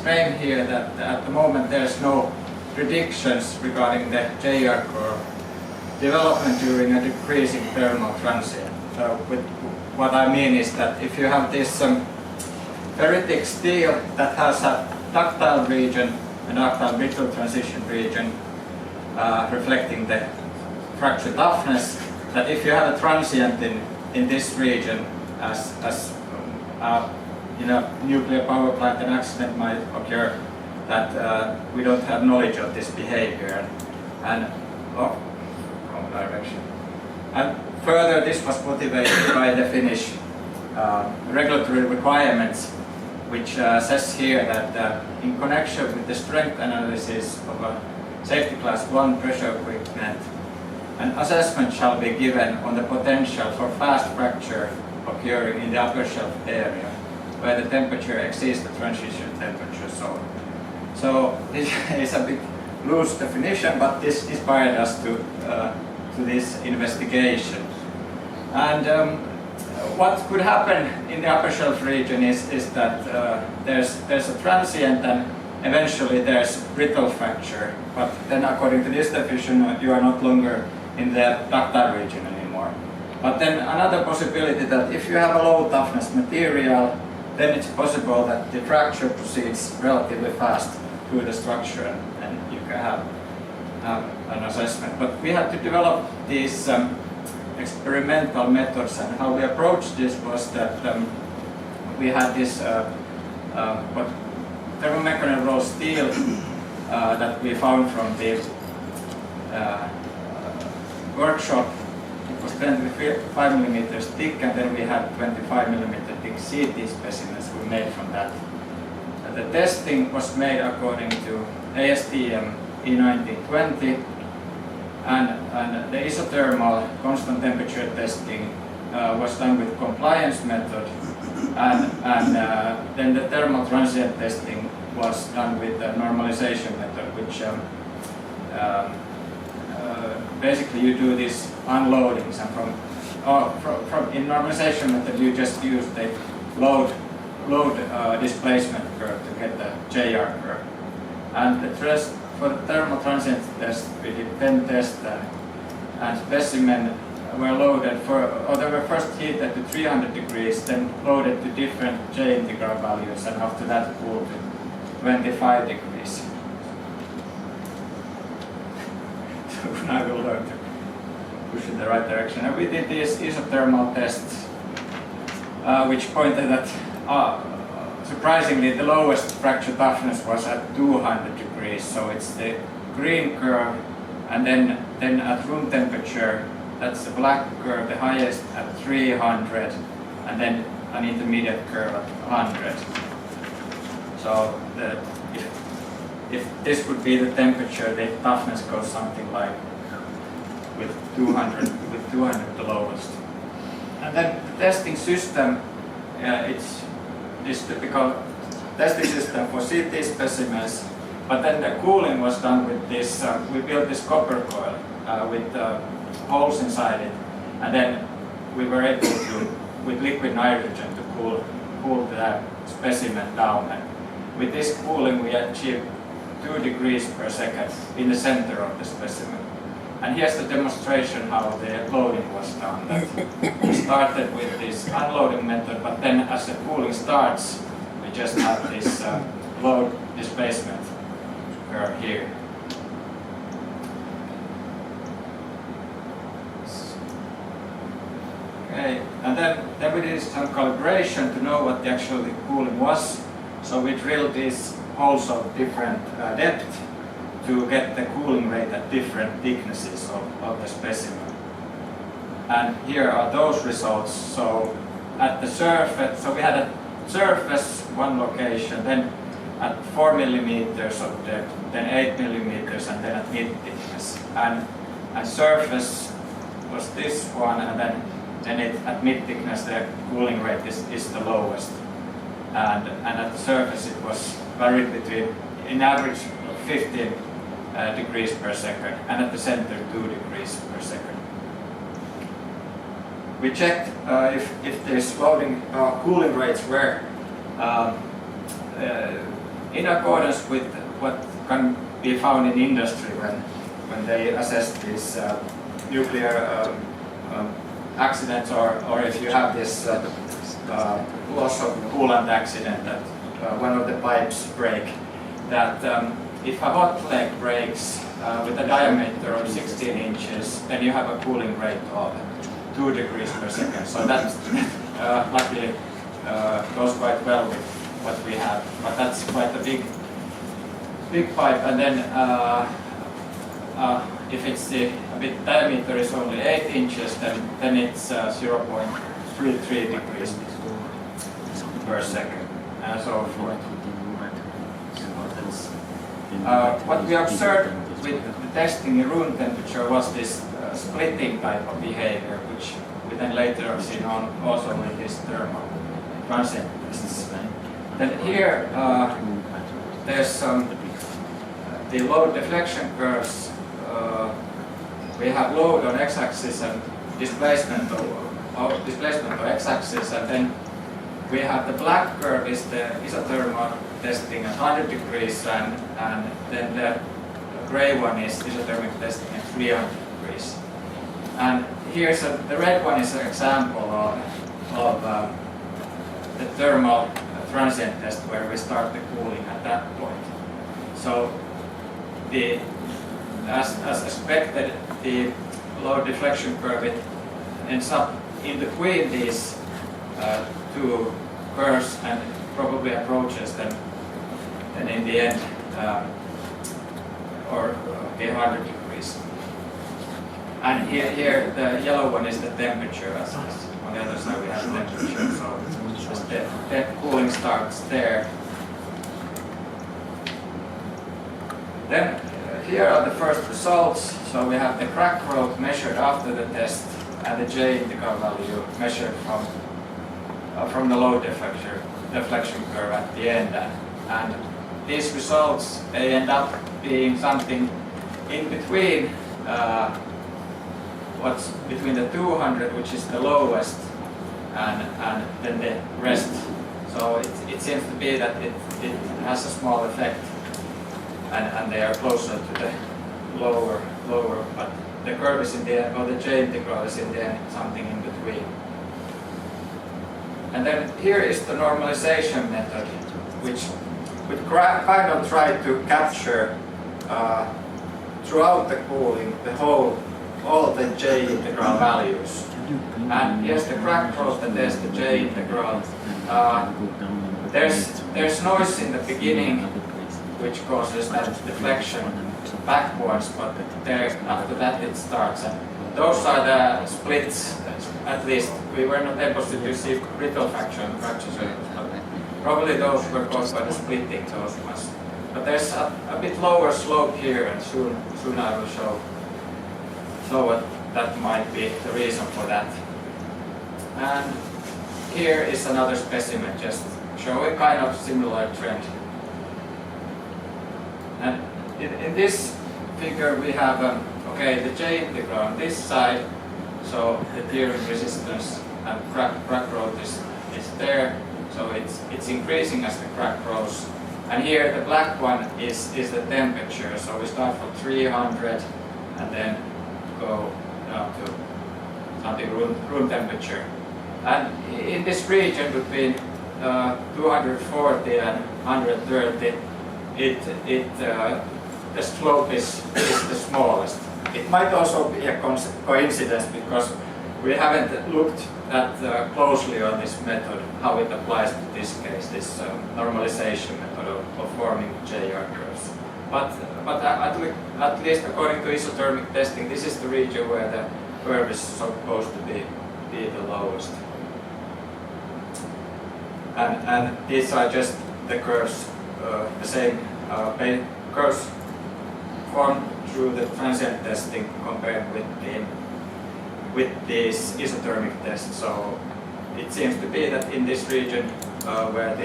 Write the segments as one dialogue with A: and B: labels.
A: explain here that at the moment there's no predictions regarding the JR curve development during a decreasing thermal transient. So what I mean is that if you have this ferritic steel that has a ductile region, a ductile brittle transition region reflecting the fracture toughness, that if you have a transient in this region as in a nuclear power plant, an accident might occur, that we don't have knowledge of this behavior. And wrong direction. And further, this was motivated by the Finnish regulatory requirements, which says here that in connection with the strength analysis of a safety class 1 pressure equipment, an assessment shall be given on the potential for fast fracture occurring in the upper shelf area, where the temperature exceeds the transition temperature zone. So this is a bit loose definition, but this inspired us to this investigation. And what could happen in the upper shelf region is that there's a transient and eventually there's brittle fracture. But then according to this definition, you are no longer in the ductile region anymore. But then another possibility that if you have a low toughness material, then it's possible that the fracture proceeds relatively fast through the structure and you can have an assessment. But we had to develop these experimental methods, and how we approached this was that we had this thermomechanical roll steel that we found from the workshop. It was 25mm thick, and then we had 25mm thick CT specimens we made from that. The testing was made according to ASTM E1920, and the isothermal constant temperature testing was done with compliance method, and then the thermal transient testing was done with the normalization method, which basically you do these unloadings, and from in normalization method you just use the load displacement curve to get the JR curve. And for the thermal transient test, we did 10 tests, and specimen were loaded they were first heated to 300 degrees, then loaded to different J integral values, and after that cooled to 25 degrees. So now we'll learn to push in the right direction. And we did these isothermal tests, which pointed at surprisingly, the lowest fracture toughness was at 200 degrees, so it's the green curve, and then at room temperature, that's the black curve, the highest at 300, and then an intermediate curve at 100. So if this would be the temperature, the toughness goes something like with 200 the lowest. And then the testing system, it's this typical testing system for CT specimens, but then the cooling was done with this, we built this copper coil with holes inside it, and then we were able to, with liquid nitrogen, to cool the specimen down. And with this cooling we achieved 2 degrees per second in the center of the specimen. And here's the demonstration how the loading was done. We started with this unloading method, but then as the cooling starts, we just have this load displacement curve here. Okay, and then we did some calibration to know what the actual cooling was. So we drilled these holes of different depth to get the cooling rate at different thicknesses of the specimen. And here are those results. So at the surface, so we had a surface one location, then at 4 millimeters of depth, then 8 millimeters, and then at mid thickness. And surface was this one, and then at mid thickness the cooling rate is the lowest. And at the surface it was varied between, in average, 15 degrees per second, and at the center 2 degrees per second. We checked if these cooling rates were in accordance with what can be found in industry when they assess these nuclear accidents, or if you have this loss of coolant accident that one of the pipes break, that if a hot leg breaks with a diameter of 16 inches, then you have a cooling rate of 2 degrees per second. So that luckily goes quite well with what we have, but that's quite a big pipe. And then if it's the diameter is only 8 inches, then it's 0.33 degrees per second, and so forth. What we observed with the testing in room temperature was this splitting type of behavior, which we then later have seen also with these thermal transient tests. Then here there's the load deflection curves. We have load on x-axis and displacement on x-axis, and then we have the black curve is the isothermal testing at 100 degrees, and then the gray one is isothermic testing at 300 degrees. And here's the red one is an example of the thermal transient test where we start the cooling at that point. So as expected, the load deflection curve it ends up in between these two curves and probably approaches them in the end or 100 degrees. And here the yellow one is the temperature, as on the other side we have temperature, so the cooling starts there. Then here are the first results. So we have the crack growth measured after the test and the J integral value measured from the load deflection curve at the end. And these results, they end up being something in between what's between the 200, which is the lowest, and then the rest. So it seems to be that it has a small effect, and they are closer to the lower, but the curve is in the end, or the J integral is in the end something in between. And then here is the normalization method, which kind of tried to capture throughout the cooling all the J integral values. And here's the crack growth and there's the J integral. There's noise in the beginning which causes that deflection backwards, but after that it starts. And those are the splits. At least we were not able to see brittle fracture on the fracture surface, but probably those were caused by the splitting, those ones. But there's a bit lower slope here, and soon I will show what that might be the reason for that. And here is another specimen just showing kind of similar trend. And in this figure we have the J integral on this side, so the tearing resistance and crack growth is there, so it's increasing as the crack grows. And here the black one is the temperature, so we start from 300 and then go down to something room temperature. And in this region between 240 and 130, the slope is the smallest. It might also be a coincidence because we haven't looked that closely on this method, how it applies to this case, this normalization method of forming JR curves. But at least according to isothermic testing, this is the region where the curve is supposed to be the lowest. And these are just the curves, the same curves formed through the transient testing compared with these isothermic tests. So it seems to be that in this region where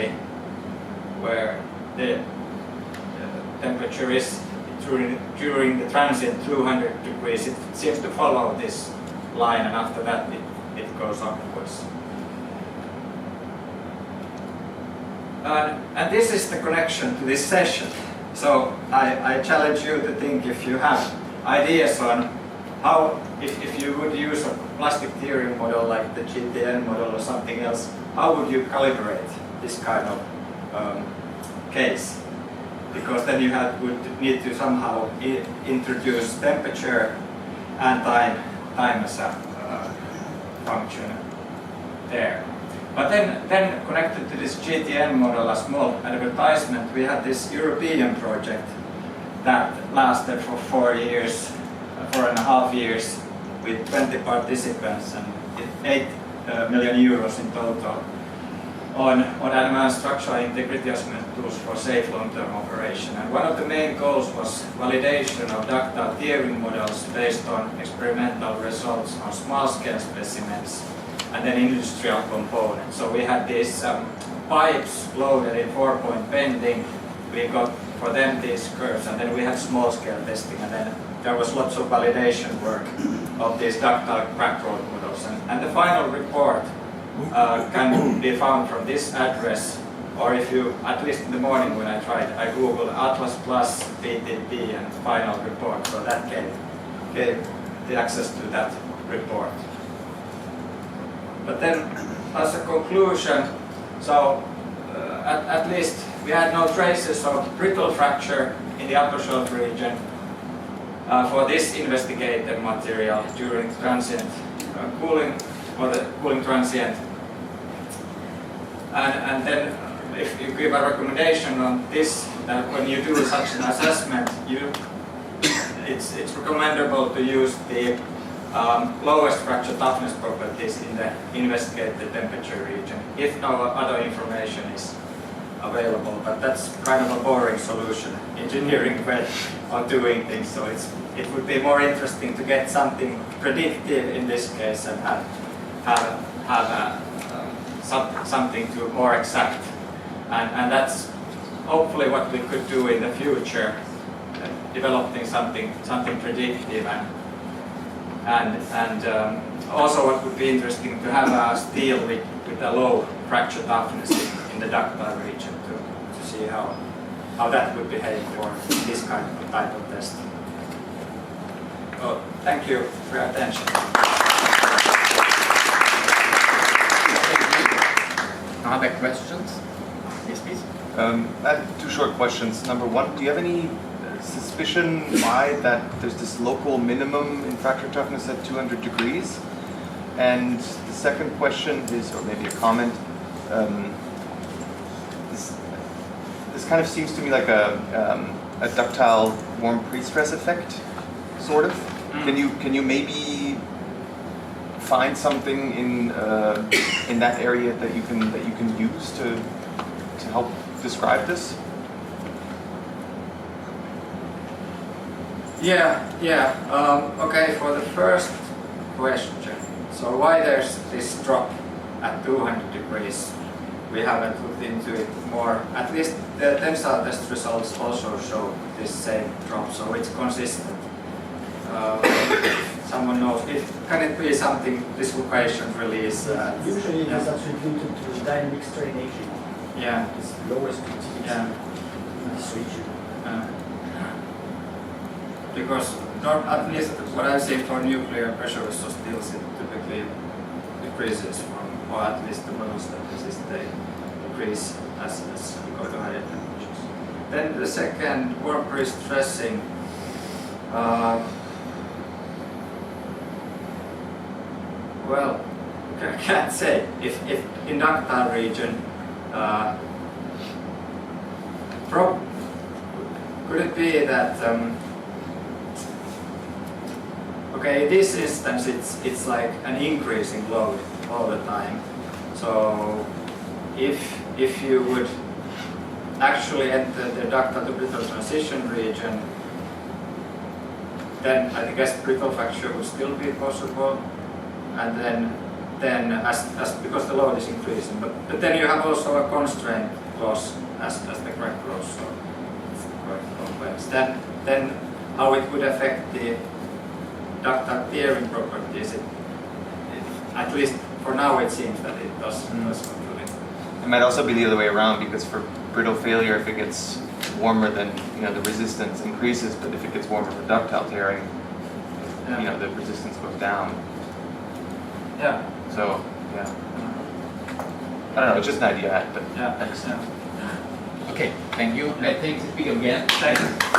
A: the temperature is during the transient 200 degrees, it seems to follow this line, and after that it goes upwards. And this is the connection to this session. So I challenge you to think if you have ideas on how, if you would use a plastic theory model like the GTN model or something else, how would you calibrate this kind of case? Because then you would need to somehow introduce temperature and time as a function there. But then connected to this GTN model, a small advertisement, we had this European project that lasted for 4.5 years with 20 participants and 8 million euros in total on advanced structural integrity assessment tools for safe long-term operation. And one of the main goals was validation of ductile tearing models based on experimental results on small-scale specimens and then industrial components. So we had these pipes loaded in 4-point bending. We got for them these curves, and then we had small-scale testing, and then there was lots of validation work of these ductile crack road models. And the final report can be found from this address, or if you, at least in the morning when I tried, I googled Atlas Plus BTP and final report, so that gave the access to that report. But then, as a conclusion, so at least we had no traces of brittle fracture in the upper shelf region for this investigated material during transient cooling, or the cooling transient. And then if you give a recommendation on this, that when you do such an assessment, it's recommendable to use the lowest fracture toughness properties in the investigated temperature region, if no other information is available. But that's kind of a boring solution, engineering way of doing things. So it would be more interesting to get something predictive in this case and have something to more exact. And that's hopefully what we could do in the future, developing something predictive and also what would be interesting to have a steel with a low fracture toughness in the ductile region to see how that would behave for this kind of type of test. So, thank you for your attention.
B: Other questions? Yes, please.
C: I have 2 short questions. Number 1, do you have any suspicion why that there's this local minimum in fracture toughness at 200 degrees? And the second question is, or maybe a comment, this kind of seems to me like a ductile warm pre-stress effect, sort of. Can you maybe find something in that area that you can use to help describe this?
A: Okay, for the first question, so why there's this drop at 200 degrees, we haven't looked into it more. At least the tensile test results also show this same drop, so it's consistent. Someone knows, can it be something dislocation release?
D: Usually it is attributed to dynamic strain aging.
A: Yeah.
D: It's lowest continuity in this region.
A: Because at least what I've seen for nuclear pressure isostills, it typically decreases from, or at least the models that exist, they decrease as you go to higher temperatures. Then the second, warm pre-stressing. Well, I can't say. If in ductile region, could it be that? Okay, in this instance, it's like an increasing load all the time. So, if you would actually enter the ductile to brittle transition region, then I guess brittle fracture would still be possible. And then as because the load is increasing, but then you have also a constraint loss as the crack grows, so it's quite complex. Then how it would affect the ductile tearing properties, at least for now it seems that it does actually.
C: It might also be the other way around because for brittle failure, if it gets warmer, then the resistance increases. But if it gets warmer for ductile tearing, the resistance goes down.
A: Yeah.
C: So yeah, I don't know. It's just an idea, but
A: Yeah. Thanks. Yeah.
B: Okay, thank you. I take the speak again.
A: Thanks.